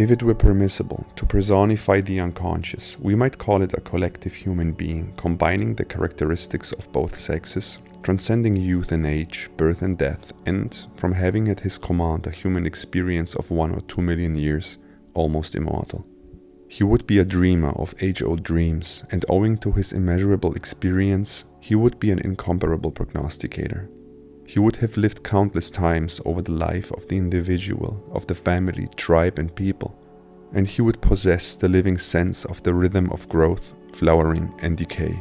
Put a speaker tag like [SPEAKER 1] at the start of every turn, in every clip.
[SPEAKER 1] If it were permissible to personify the unconscious, we might call it a collective human being, combining the characteristics of both sexes, transcending youth and age, birth and death, and, from having at his command a human experience of 1 or 2 million years, almost immortal. He would be a dreamer of age-old dreams, and owing to his immeasurable experience, he would be an incomparable prognosticator. He would have lived countless times over the life of the individual, of the family, tribe, and people, and he would possess the living sense of the rhythm of growth, flowering, and decay.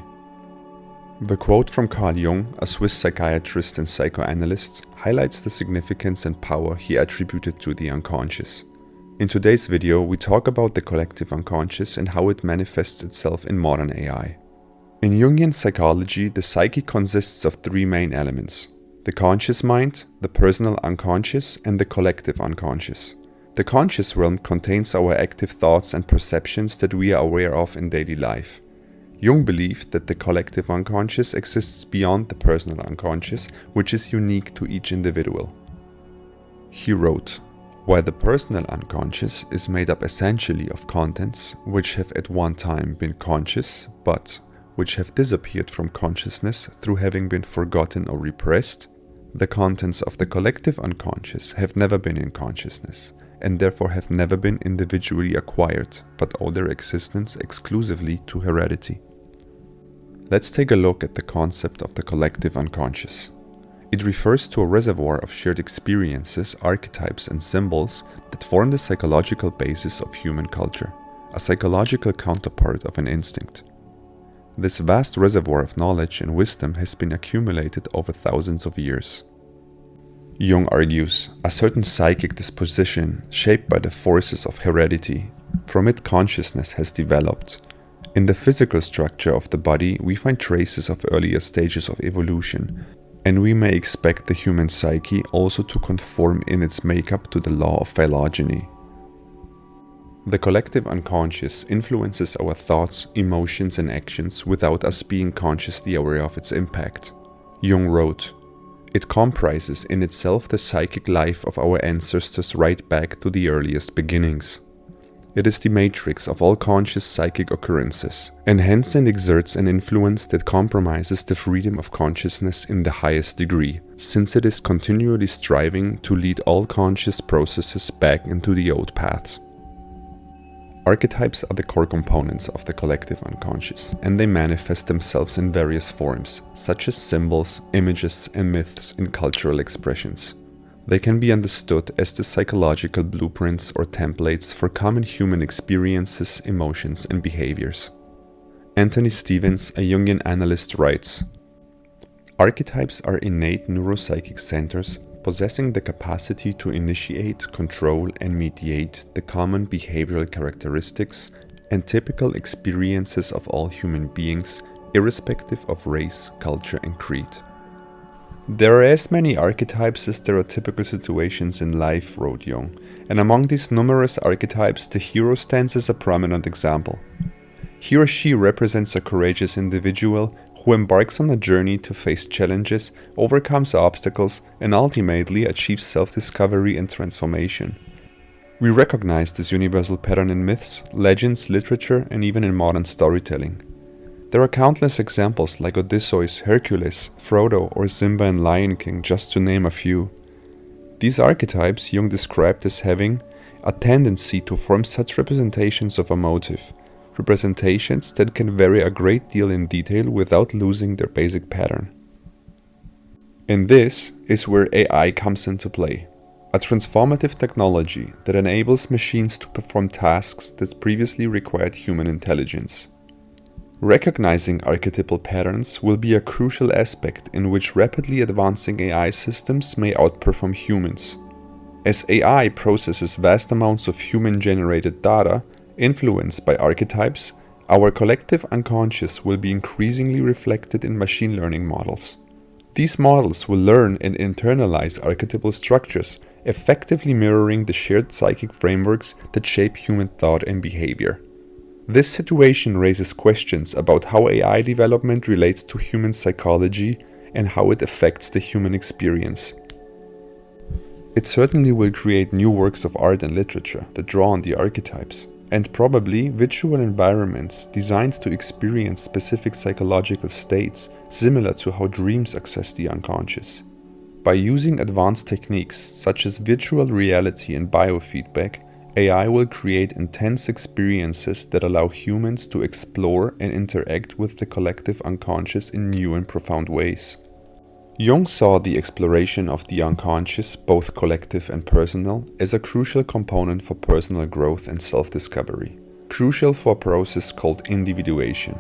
[SPEAKER 1] The quote from Carl Jung, a Swiss psychiatrist and psychoanalyst, highlights the significance and power he attributed to the unconscious. In today's video, we talk about the collective unconscious and how it manifests itself in modern AI. In Jungian psychology, the psyche consists of 3 main elements: the conscious mind, the personal unconscious, and the collective unconscious. The conscious realm contains our active thoughts and perceptions that we are aware of in daily life. Jung believed that the collective unconscious exists beyond the personal unconscious, which is unique to each individual. He wrote, "While the personal unconscious is made up essentially of contents which have at one time been conscious, but which have disappeared from consciousness through having been forgotten or repressed, the contents of the collective unconscious have never been in consciousness, and therefore have never been individually acquired, but owe their existence exclusively to heredity." Let's take a look at the concept of the collective unconscious. It refers to a reservoir of shared experiences, archetypes, and symbols that form the psychological basis of human culture, a psychological counterpart of an instinct. This vast reservoir of knowledge and wisdom has been accumulated over thousands of years. Jung argues, a certain psychic disposition, shaped by the forces of heredity, from it consciousness has developed. In the physical structure of the body, we find traces of earlier stages of evolution, and we may expect the human psyche also to conform in its makeup to the law of phylogeny. The collective unconscious influences our thoughts, emotions, and actions without us being consciously aware of its impact. Jung wrote, "It comprises in itself the psychic life of our ancestors right back to the earliest beginnings. It is the matrix of all conscious psychic occurrences, and hence it exerts an influence that compromises the freedom of consciousness in the highest degree, since it is continually striving to lead all conscious processes back into the old paths." Archetypes are the core components of the collective unconscious, and they manifest themselves in various forms, such as symbols, images, and myths in cultural expressions. They can be understood as the psychological blueprints or templates for common human experiences, emotions, and behaviors. Anthony Stevens, a Jungian analyst, writes, "Archetypes are innate neuropsychic centers possessing the capacity to initiate, control, and mediate the common behavioral characteristics and typical experiences of all human beings, irrespective of race, culture, and creed." There are as many archetypes as there are typical situations in life, wrote Jung, and among these numerous archetypes, the hero stands as a prominent example. He or she represents a courageous individual who embarks on a journey to face challenges, overcomes obstacles, and ultimately achieves self-discovery and transformation. We recognize this universal pattern in myths, legends, literature, and even in modern storytelling. There are countless examples like Odysseus, Hercules, Frodo, or Simba in Lion King, just to name a few. These archetypes Jung described as having a tendency to form such representations of a motive, representations that can vary a great deal in detail without losing their basic pattern. And this is where AI comes into play, a transformative technology that enables machines to perform tasks that previously required human intelligence. Recognizing archetypal patterns will be a crucial aspect in which rapidly advancing AI systems may outperform humans. As AI processes vast amounts of human-generated data, influenced by archetypes, our collective unconscious will be increasingly reflected in machine learning models. These models will learn and internalize archetypal structures, effectively mirroring the shared psychic frameworks that shape human thought and behavior. This situation raises questions about how AI development relates to human psychology and how it affects the human experience. It certainly will create new works of art and literature that draw on the archetypes, and probably visual environments designed to experience specific psychological states similar to how dreams access the unconscious. By using advanced techniques such as virtual reality and biofeedback, AI will create intense experiences that allow humans to explore and interact with the collective unconscious in new and profound ways. Jung saw the exploration of the unconscious, both collective and personal, as a crucial component for personal growth and self-discovery, crucial for a process called individuation.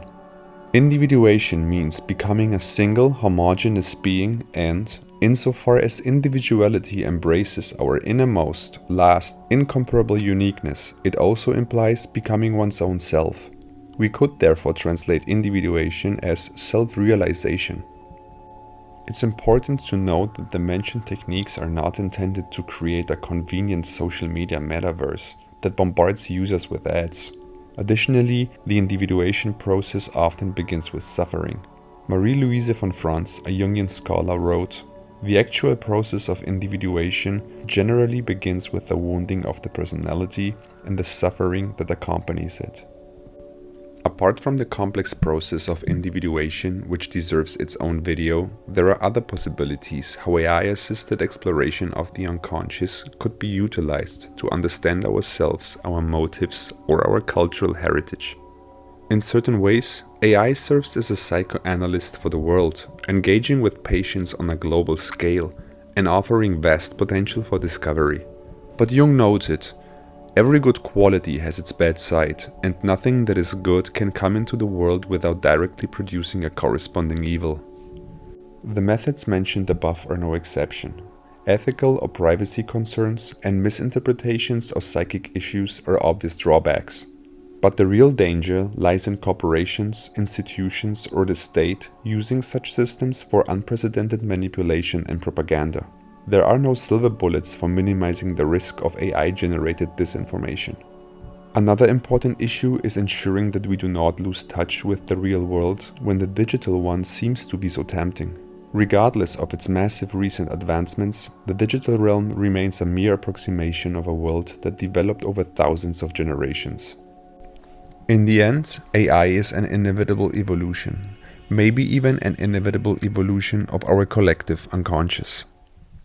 [SPEAKER 1] Individuation means becoming a single, homogeneous being and, insofar as individuality embraces our innermost, last, incomparable uniqueness, it also implies becoming one's own self. We could therefore translate individuation as self-realization. It's important to note that the mentioned techniques are not intended to create a convenient social media metaverse that bombards users with ads. Additionally, the individuation process often begins with suffering. Marie-Louise von Franz, a Jungian scholar, wrote, "The actual process of individuation generally begins with the wounding of the personality and the suffering that accompanies it." Apart from the complex process of individuation, which deserves its own video, there are other possibilities how AI-assisted exploration of the unconscious could be utilized to understand ourselves, our motives, or our cultural heritage. In certain ways, AI serves as a psychoanalyst for the world, engaging with patients on a global scale and offering vast potential for discovery. But Jung noted, every good quality has its bad side, and nothing that is good can come into the world without directly producing a corresponding evil. The methods mentioned above are no exception. Ethical or privacy concerns and misinterpretations of psychic issues are obvious drawbacks. But the real danger lies in corporations, institutions, or the state using such systems for unprecedented manipulation and propaganda. There are no silver bullets for minimizing the risk of AI-generated disinformation. Another important issue is ensuring that we do not lose touch with the real world when the digital one seems to be so tempting. Regardless of its massive recent advancements, the digital realm remains a mere approximation of a world that developed over thousands of generations. In the end, AI is an inevitable evolution, maybe even an inevitable evolution of our collective unconscious.